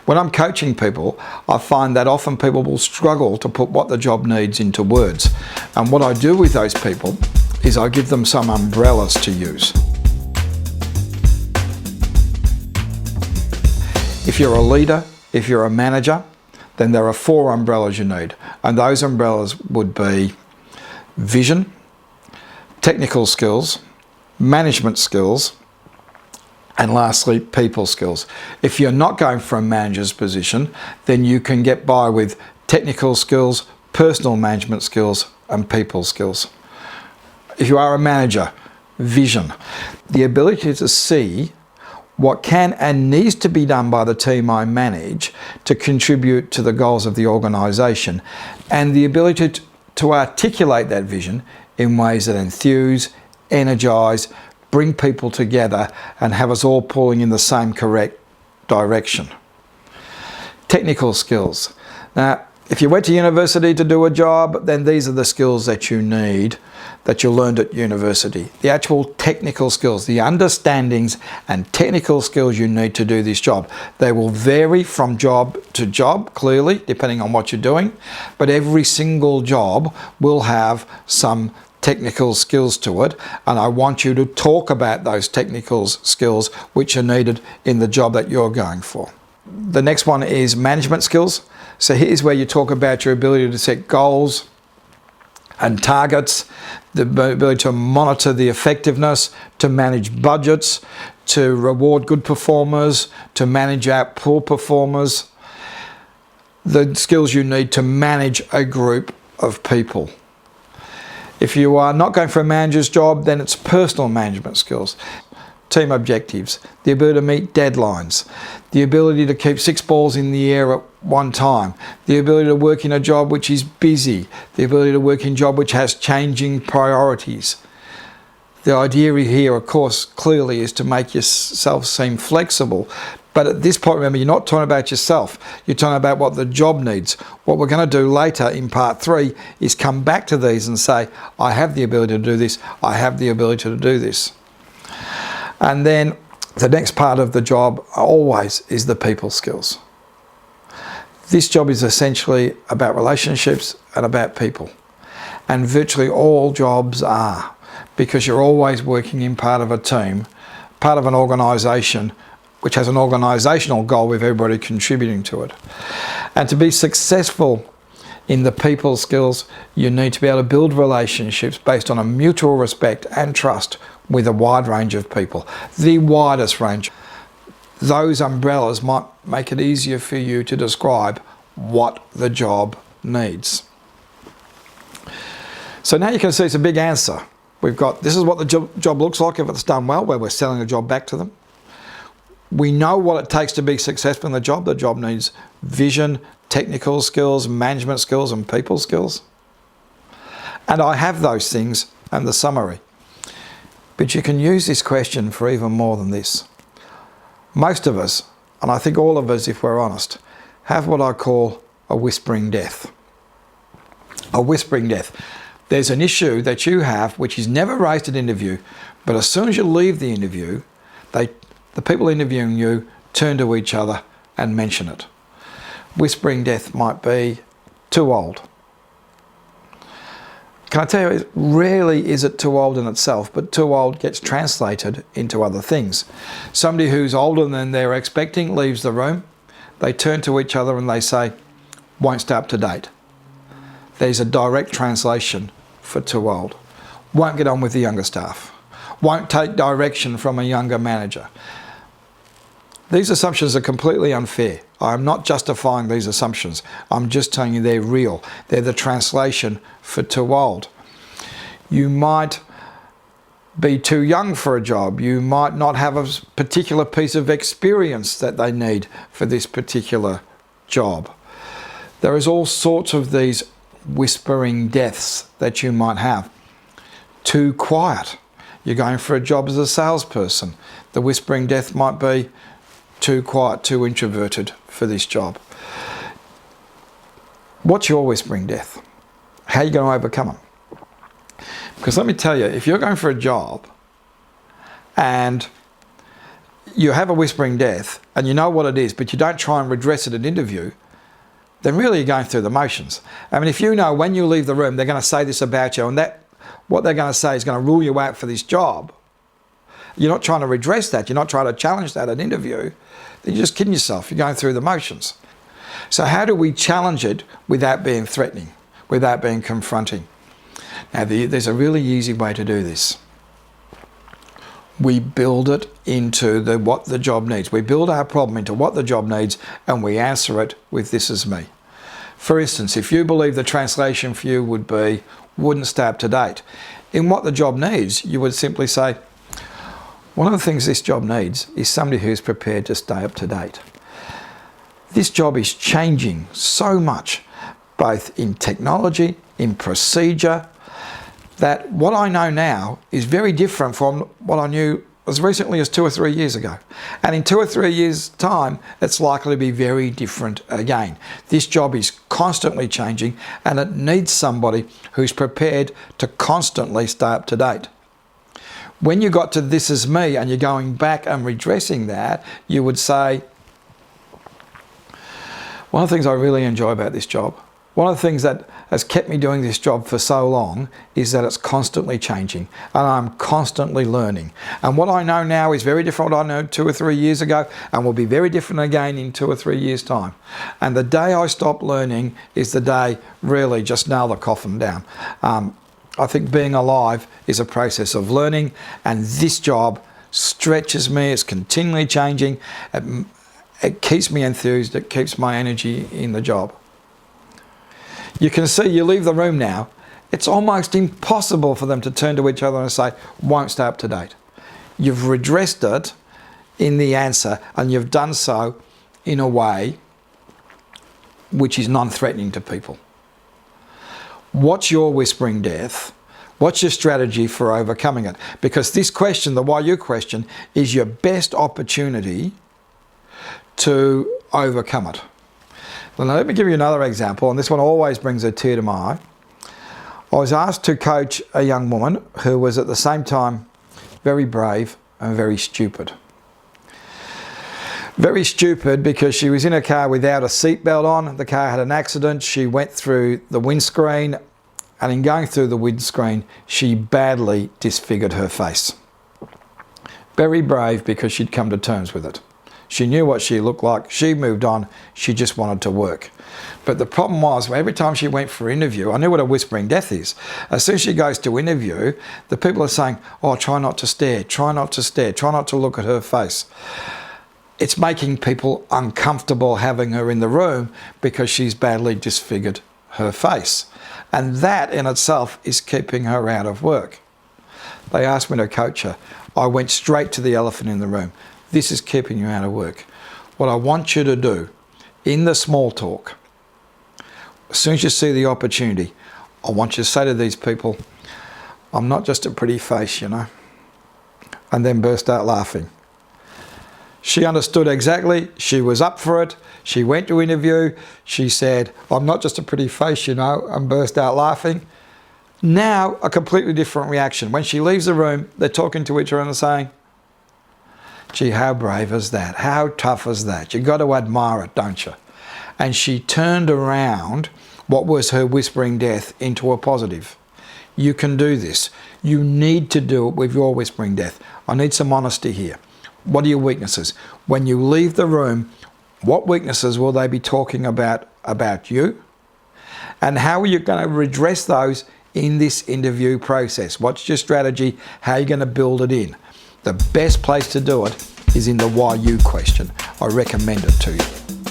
When I'm coaching people, I find that often people will struggle to put what the job needs into words. And what I do with those people is I give them some umbrellas to use. If you're a leader, if you're a manager, then there are 4 umbrellas you need. And those umbrellas would be vision, technical skills, management skills, and lastly, people skills. If you're not going for a manager's position, then you can get by with technical skills, personal management skills, and people skills. If you are a manager, vision, the ability to see what can and needs to be done by the team I manage to contribute to the goals of the organisation, and the ability to articulate that vision in ways that enthuse, energise, bring people together and have us all pulling in the same correct direction. Technical skills. Now, if you went to university to do a job, then these are the skills that you need, that you learned at university. The actual technical skills, the understandings and technical skills you need to do this job. They will vary from job to job, clearly, depending on what you're doing, but every single job will have some technical skills to it, and I want you to talk about those technical skills which are needed in the job that you're going for. The next one is management skills. So here's where you talk about your ability to set goals and targets, the ability to monitor the effectiveness, to manage budgets, to reward good performers, to manage out poor performers. The skills you need to manage a group of people. If you are not going for a manager's job, then it's personal management skills. Team objectives, the ability to meet deadlines, the ability to keep 6 balls in the air at one time, the ability to work in a job which is busy, the ability to work in a job which has changing priorities. The idea here, of course, clearly is to make yourself seem flexible. But at this point, remember, you're not talking about yourself. You're talking about what the job needs. What we're going to do later in part 3 is come back to these and say, I have the ability to do this. I have the ability to do this. And then the next part of the job always is the people skills. This job is essentially about relationships and about people. And virtually all jobs are, because you're always working in part of a team, part of an organisation, which has an organisational goal with everybody contributing to it. And to be successful in the people skills, you need to be able to build relationships based on a mutual respect and trust with a wide range of people, the widest range. Those umbrellas might make it easier for you to describe what the job needs. So now you can see it's a big answer. We've got, this is what the job looks like if it's done well, where we're selling a job back to them. We know what it takes to be successful in the job. The job needs vision, technical skills, management skills, and people skills. And I have those things and the summary. But you can use this question for even more than this. Most of us, and I think all of us if we're honest, have what I call a whispering death. A whispering death. There's an issue that you have which is never raised at interview, but as soon as you leave the interview, the people interviewing you turn to each other and mention it. Whispering death might be too old. Can I tell you, rarely is it too old in itself, but too old gets translated into other things. Somebody who's older than they're expecting leaves the room. They turn to each other and they say, won't stay up to date. There's a direct translation for too old. Won't get on with the younger staff. Won't take direction from a younger manager. These assumptions are completely unfair. I'm not justifying these assumptions. I'm just telling you they're real. They're the translation for too old. You might be too young for a job. You might not have a particular piece of experience that they need for this particular job. There is all sorts of these whispering deaths that you might have. Too quiet. You're going for a job as a salesperson. The whispering death might be too quiet, too introverted for this job. What's your whispering death? How are you going to overcome it? Because let me tell you, if you're going for a job and you have a whispering death and you know what it is, but you don't try and redress it in an interview, then really you're going through the motions. I mean, if you know when you leave the room, they're going to say this about you, and that what they're going to say is going to rule you out for this job, you're not trying to redress that, you're not trying to challenge that in an interview, then you're just kidding yourself, you're going through the motions. So how do we challenge it without being threatening, without being confronting? Now, there's a really easy way to do this. We build it into what the job needs. We build our problem into what the job needs, and we answer it with "this is me." For instance, if you believe the translation for you would be "wouldn't stay up to date," in what the job needs, you would simply say, one of the things this job needs is somebody who's prepared to stay up to date. This job is changing so much, both in technology, in procedure, that what I know now is very different from what I knew as recently as 2 or 3 years ago. And in 2 or 3 years' time, it's likely to be very different again. This job is constantly changing, and it needs somebody who's prepared to constantly stay up to date. When you got to "this is me" and you're going back and redressing that, you would say, one of the things I really enjoy about this job, one of the things that has kept me doing this job for so long, is that it's constantly changing and I'm constantly learning. And what I know now is very different from what I know 2 or 3 years ago, and will be very different again in 2 or 3 years' time. And the day I stop learning is the day really just nail the coffin down. I think being alive is a process of learning, and this job stretches me, it's continually changing. It keeps me enthused, it keeps my energy in the job. You can see, you leave the room now, it's almost impossible for them to turn to each other and say, "won't stay up to date." You've redressed it in the answer, and you've done so in a way which is non-threatening to people. What's your whispering death? What's your strategy for overcoming it? Because this question, the why you question, is your best opportunity to overcome it. Well, now let me give you another example, and this one always brings a tear to my eye. I was asked to coach a young woman who was at the same time very brave and very stupid. Very stupid because she was in a car without a seatbelt on. The car had an accident. She went through the windscreen, and in going through the windscreen, she badly disfigured her face. Very brave because she'd come to terms with it. She knew what she looked like. She moved on. She just wanted to work. But the problem was, every time she went for an interview, I knew what a whispering death is. As soon as she goes to interview, the people are saying, "Oh, try not to stare, try not to stare, try not to look at her face." It's making people uncomfortable having her in the room because she's badly disfigured her face. And that in itself is keeping her out of work. They asked me to coach her. I went straight to the elephant in the room. This is keeping you out of work. What I want you to do in the small talk, as soon as you see the opportunity, I want you to say to these people, "I'm not just a pretty face, you know," and then burst out laughing. She understood exactly. She was up for it. She went to interview. She said, "I'm not just a pretty face, you know," and burst out laughing. Now, a completely different reaction. When she leaves the room, they're talking to each other and saying, "Gee, how brave is that? How tough is that? You've got to admire it, don't you?" And she turned around what was her whispering death into a positive. You can do this. You need to do it with your whispering death. I need some honesty here. What are your weaknesses? When you leave the room, what weaknesses will they be talking about you? And how are you going to redress those in this interview process? What's your strategy? How are you going to build it in? The best place to do it is in the why you question. I recommend it to you.